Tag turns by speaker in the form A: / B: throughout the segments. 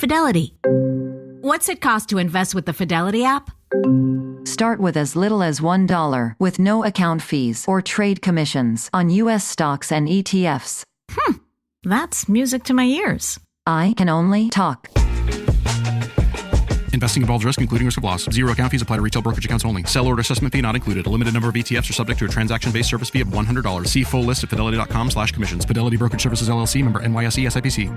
A: Fidelity. What's it cost to invest with the Fidelity app?
B: Start with as little as $1 with no account fees or trade commissions on U.S. stocks and ETFs.
A: That's music to my ears.
B: I can only talk.
C: Investing involves risk, including risk of loss. Zero account fees apply to retail brokerage accounts only. Sell order assessment fee not included. A limited number of ETFs are subject to a transaction-based service fee of $100. See full list at fidelity.com/commissions. Fidelity Brokerage Services, LLC, member NYSE, SIPC.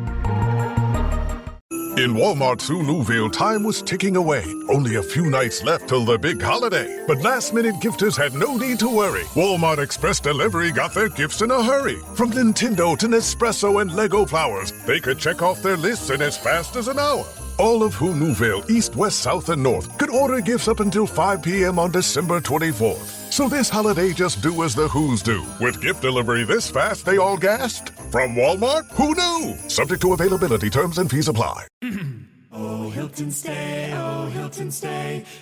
D: In Walmart's Huluville, time was ticking away. Only a few nights left till the big holiday. But last-minute gifters had no need to worry. Walmart Express Delivery got their gifts in a hurry. From Nintendo to Nespresso and Lego Flowers, they could check off their lists in as fast as an hour. All of Huluville, East, West, South, and North, could order gifts up until 5 p.m. on December 24th. So this holiday, just do as the Who's do. With gift delivery this fast, they all gasped. From Walmart, who knew? Subject to availability, terms and fees apply.
E: Oh, Hilton stay,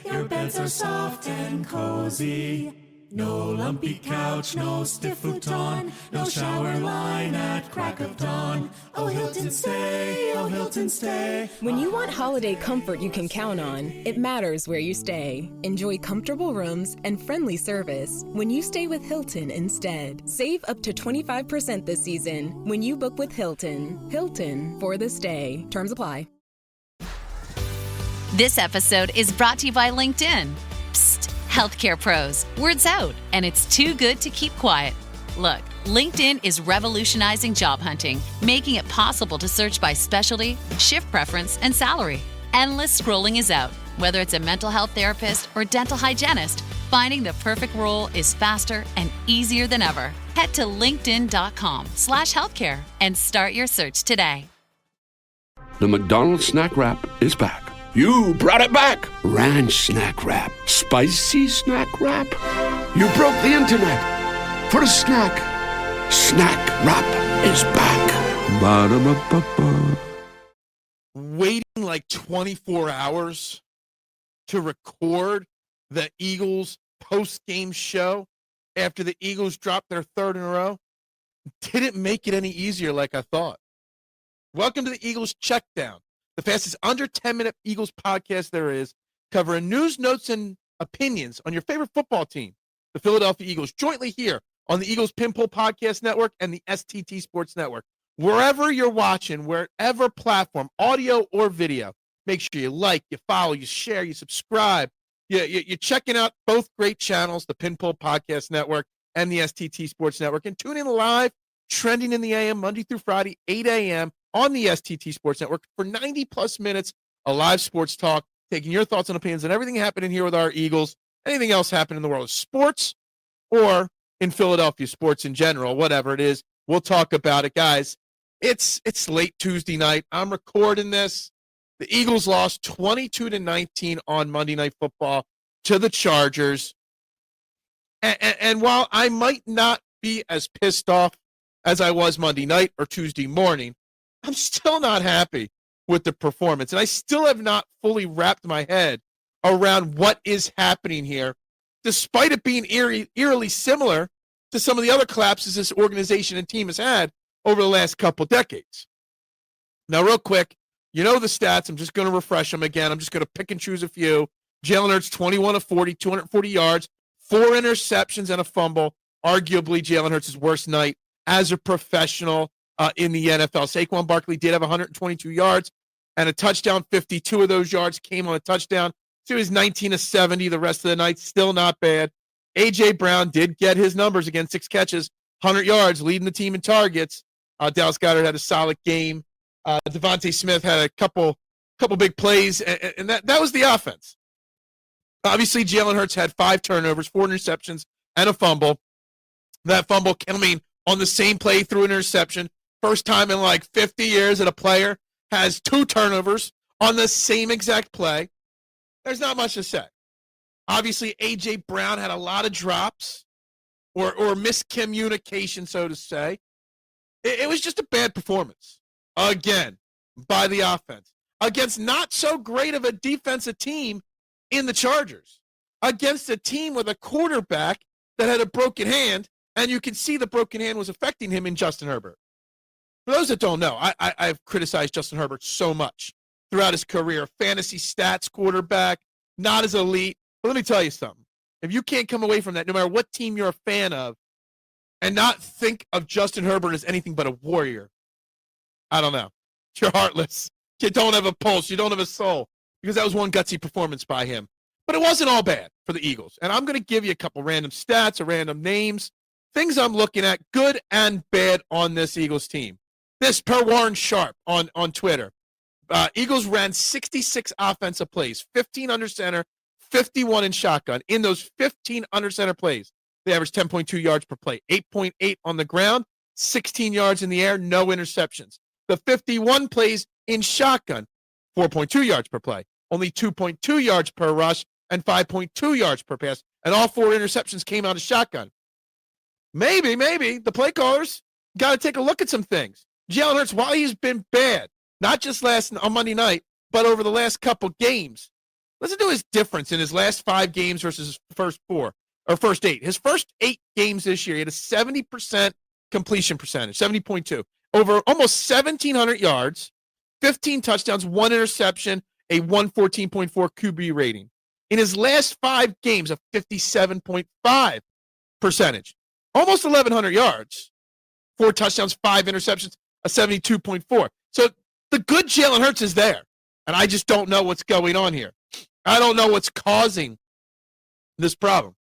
E: your beds are soft and cozy. No lumpy couch, no stiff futon, no shower line at crack of dawn. Oh, Hilton stay.
F: When you want holiday comfort you can count on, it matters where you stay. Enjoy comfortable rooms and friendly service when you stay with Hilton instead. Save up to 25% this season when you book with Hilton. Hilton for the stay. Terms apply.
G: This episode is brought to you by LinkedIn. Psst, healthcare pros, word's out, and it's too good to keep quiet. Look, LinkedIn is revolutionizing job hunting, making it possible to search by specialty, shift preference, and salary. Endless scrolling is out. Whether it's a mental health therapist or dental hygienist, finding the perfect role is faster and easier than ever. Head to linkedin.com/healthcare and start your search today.
H: The McDonald's snack wrap is back. You brought it back. Ranch snack wrap. Spicy snack wrap. You broke the internet for a snack. Snack wrap is back. Ba-da-ba-ba-ba.
I: Waiting like 24 hours to record the Eagles post-game show after the Eagles dropped their third in a row didn't make it any easier like I thought. Welcome to the Eagles Checkdown, the fastest under 10-minute Eagles podcast there is, covering news, notes, and opinions on your favorite football team, the Philadelphia Eagles, jointly here on the Eagles Pinpool Podcast Network and the STT Sports Network. Wherever you're watching, wherever platform, audio or video, make sure you like, you follow, you share, you subscribe. You're checking out both great channels, the Pinpool Podcast Network and the STT Sports Network, and tune in live, trending in the AM, Monday through Friday, 8 a.m., on the STT Sports Network for 90-plus minutes of live sports talk, taking your thoughts and opinions on everything happening here with our Eagles, anything else happening in the world of sports or in Philadelphia sports in general, whatever it is, we'll talk about it, guys. It's late Tuesday night. I'm recording this. The Eagles lost 22-19 on Monday Night Football to the Chargers. And while I might not be as pissed off as I was Monday night or Tuesday morning, I'm still not happy with the performance. And I still have not fully wrapped my head around what is happening here, despite it being eerily similar to some of the other collapses this organization and team has had over the last couple decades. Now, real quick, you know the stats. I'm just going to refresh them again. I'm just going to pick and choose a few. Jalen Hurts, 21 of 40, 240 yards, 4 interceptions and a fumble. Arguably Jalen Hurts' worst night as a professional in the NFL. Saquon Barkley did have 122 yards and a touchdown. 52 of those yards came on a touchdown. So he was 19 of 70 the rest of the night. Still not bad. A.J. Brown did get his numbers again, 6 catches, 100 yards, leading the team in targets. Dallas Goedert had a solid game. Devontae Smith had a couple big plays, and that was the offense. Obviously, Jalen Hurts had 5 turnovers, 4 interceptions, and a fumble. That fumble coming on the same play through an interception. First time in like 50 years that a player has 2 turnovers on the same exact play. There's not much to say. Obviously, A.J. Brown had a lot of drops or miscommunication, so to say. It was just a bad performance, again, by the offense, against not so great of a defensive team in the Chargers, against a team with a quarterback that had a broken hand, and you can see the broken hand was affecting him in Justin Herbert. For those that don't know, I've criticized Justin Herbert so much throughout his career. Fantasy stats quarterback, not as elite. But let me tell you something. If you can't come away from that, no matter what team you're a fan of, and not think of Justin Herbert as anything but a warrior, I don't know. You're heartless. You don't have a pulse. You don't have a soul. Because that was one gutsy performance by him. But it wasn't all bad for the Eagles. And I'm going to give you a couple random stats or random names, things I'm looking at, good and bad on this Eagles team. This per Warren Sharp on Twitter. Eagles ran 66 offensive plays, 15 under center, 51 in shotgun. In those 15 under center plays, they averaged 10.2 yards per play, 8.8 on the ground, 16 yards in the air, no interceptions. The 51 plays in shotgun, 4.2 yards per play, only 2.2 yards per rush, and 5.2 yards per pass. And all 4 interceptions came out of shotgun. Maybe the play callers got to take a look at some things. Jalen Hurts, while he's been bad, not just on Monday night, but over the last couple games, listen to his difference in his last 5 games versus his first 8. His first 8 games this year, he had a 70% completion percentage, 70.2. Over almost 1,700 yards, 15 touchdowns, 1 interception, a 114.4 QB rating. In his last 5 games, a 57.5 percentage. Almost 1,100 yards, 4 touchdowns, 5 interceptions, a 72.4. So the good Jalen Hurts is there, and I just don't know what's going on here. I don't know what's causing this problem.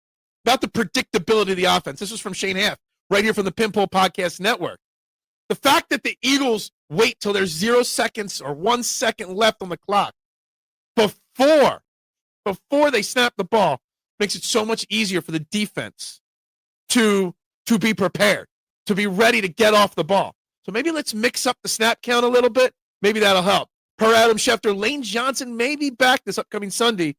I: About the predictability of the offense. This was from Shane Half, right here from the Pinpole Podcast Network. The fact that the Eagles wait till there's 0 seconds or 1 second left on the clock before they snap the ball makes it so much easier for the defense to be prepared, to be ready to get off the ball. So maybe let's mix up the snap count a little bit. Maybe that'll help. Per Adam Schefter, Lane Johnson may be back this upcoming Sunday.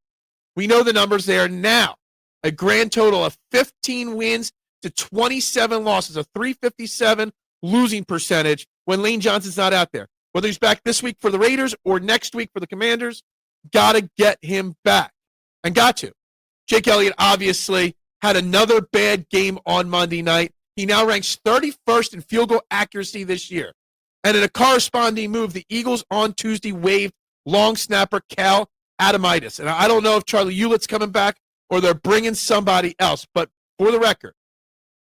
I: We know the numbers there now. A grand total of 15 wins to 27 losses, a 357 losing percentage when Lane Johnson's not out there. Whether he's back this week for the Raiders or next week for the Commanders, got to get him back. And got to. Jake Elliott obviously had another bad game on Monday night. He now ranks 31st in field goal accuracy this year. And in a corresponding move, the Eagles on Tuesday waived long snapper Cal Adamitis. And I don't know if Charlie Hewlett's coming back or they're bringing somebody else. But for the record,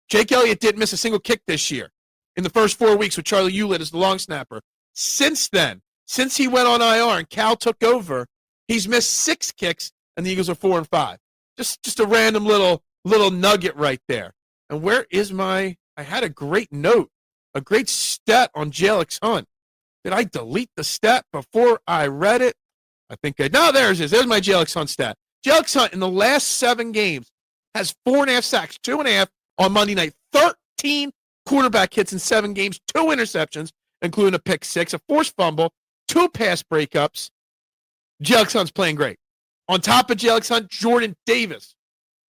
I: Jake Elliott didn't miss a single kick this year in the first 4 weeks with Charlie Hewlett as the long snapper. Since then, since he went on IR and Cal took over, he's missed 6 kicks, and the Eagles are 4-5. Just a random little nugget right there. And where is I had a great note, a great stat on Jalix Hunt. Did I delete the stat before I read it? I think no, there's my Jalix Hunt stat. Jalix Hunt in the last 7 games has 4.5 sacks, 2.5 on Monday night, 13 quarterback hits in 7 games, 2 interceptions, including a pick 6, a forced fumble, 2 pass breakups. Jalix Hunt's playing great. On top of Jalix Hunt, Jordan Davis,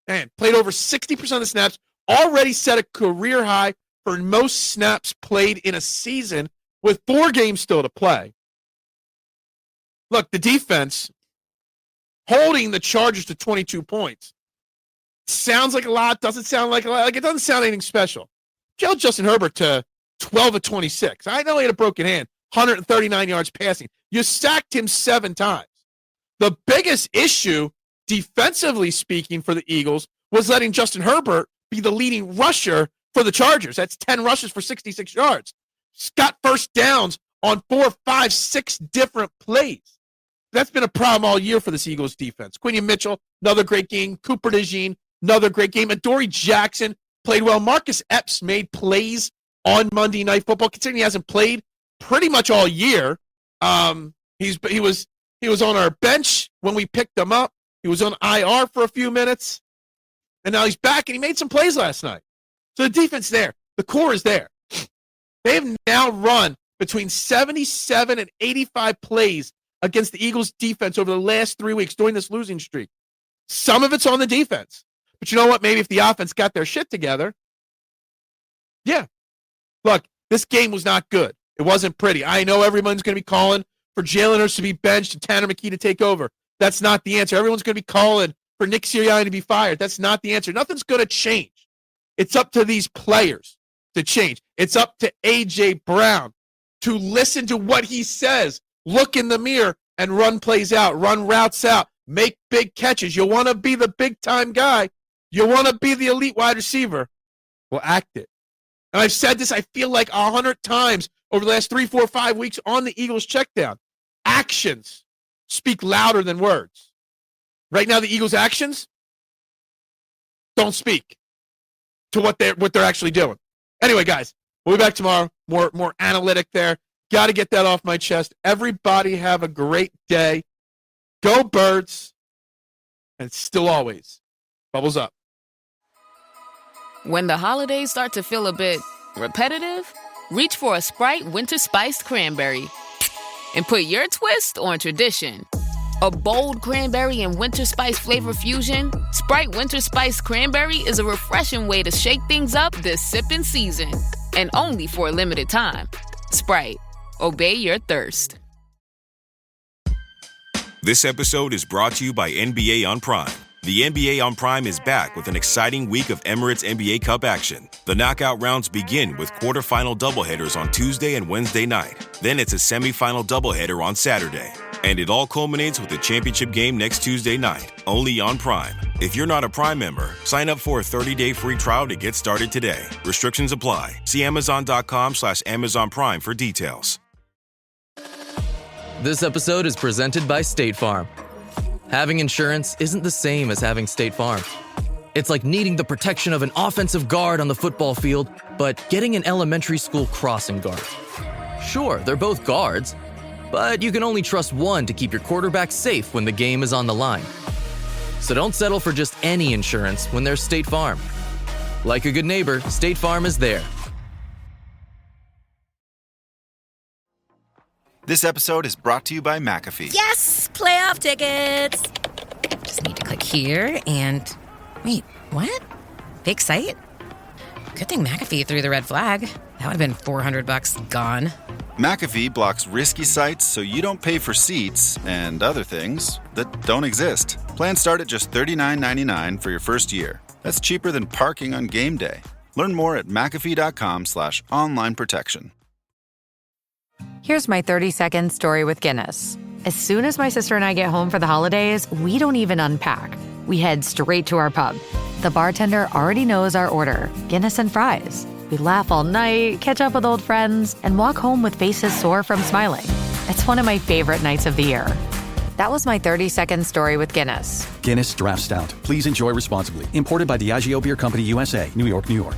I: played over 60% of the snaps, already set a career high for most snaps played in a season with 4 games still to play. Look, the defense holding the Chargers to 22 points. Sounds like a lot, doesn't sound like a lot. Like it doesn't sound anything special. Jailed Justin Herbert to 12 of 26. I know he had a broken hand, 139 yards passing. You sacked him 7 times. The biggest issue, defensively speaking, for the Eagles was letting Justin Herbert be the leading rusher for the Chargers. That's 10 rushes for 66 yards. Got first downs on 4, 5, 6 different plays. That's been a problem all year for this Eagles defense. Quinion Mitchell, another great game. Cooper DeJean, another great game. Adoree Jackson played well. Marcus Epps made plays on Monday Night Football, considering he hasn't played pretty much all year. He was on our bench when we picked him up. He was on IR for a few minutes. And now he's back, and he made some plays last night. So the defense there. The core is there. They have now run between 77 and 85 plays against the Eagles' defense over the last 3 weeks during this losing streak. Some of it's on the defense. But you know what? Maybe if the offense got their shit together, yeah. Look, this game was not good. It wasn't pretty. I know everyone's going to be calling for Jalen Hurts to be benched and Tanner McKee to take over. That's not the answer. Everyone's going to be calling for Nick Sirianni to be fired. That's not the answer. Nothing's going to change. It's up to these players to change. It's up to A.J. Brown to listen to what he says, look in the mirror, and run plays out, run routes out, make big catches. You want to be the big-time guy. You want to be the elite wide receiver. Well, act it. And I've said this, I feel like 100 times over the last 3, 4, 5 weeks on the Eagles Checkdown. Actions speak louder than words. Right now, the Eagles' actions don't speak to what they're actually doing. Anyway, guys, we'll be back tomorrow. More analytic there. Got to get that off my chest. Everybody have a great day. Go Birds. And still always, bubbles up.
J: When the holidays start to feel a bit repetitive, reach for a Sprite Winter Spiced Cranberry and put your twist on tradition. A bold cranberry and winter spice flavor fusion, Sprite Winter Spiced Cranberry is a refreshing way to shake things up this sipping season. And only for a limited time. Sprite. Obey your thirst.
K: This episode is brought to you by NBA on Prime. The NBA on Prime is back with an exciting week of Emirates NBA Cup action. The knockout rounds begin with quarterfinal doubleheaders on Tuesday and Wednesday night. Then it's a semifinal doubleheader on Saturday. And it all culminates with a championship game next Tuesday night, only on Prime. If you're not a Prime member, sign up for a 30-day free trial to get started today. Restrictions apply. See Amazon.com/Amazon Prime for details.
L: This episode is presented by State Farm. Having insurance isn't the same as having State Farm. It's like needing the protection of an offensive guard on the football field, but getting an elementary school crossing guard. Sure, they're both guards, but you can only trust one to keep your quarterback safe when the game is on the line. So don't settle for just any insurance when there's State Farm. Like a good neighbor, State Farm is there.
M: This episode is brought to you by McAfee.
N: Yes! Playoff tickets! Just need to click here and... Wait, what? Fake site? Good thing McAfee threw the red flag. That would have been $400 gone.
M: McAfee blocks risky sites so you don't pay for seats and other things that don't exist. Plans start at just $39.99 for your first year. That's cheaper than parking on game day. Learn more at McAfee.com/online protection.
O: Here's my 30-second story with Guinness. As soon as my sister and I get home for the holidays, we don't even unpack. We head straight to our pub. The bartender already knows our order, Guinness and fries. We laugh all night, catch up with old friends, and walk home with faces sore from smiling. It's one of my favorite nights of the year. That was my 30-second story with Guinness.
P: Guinness Draft Stout. Please enjoy responsibly. Imported by Diageo Beer Company, USA, New York, New York.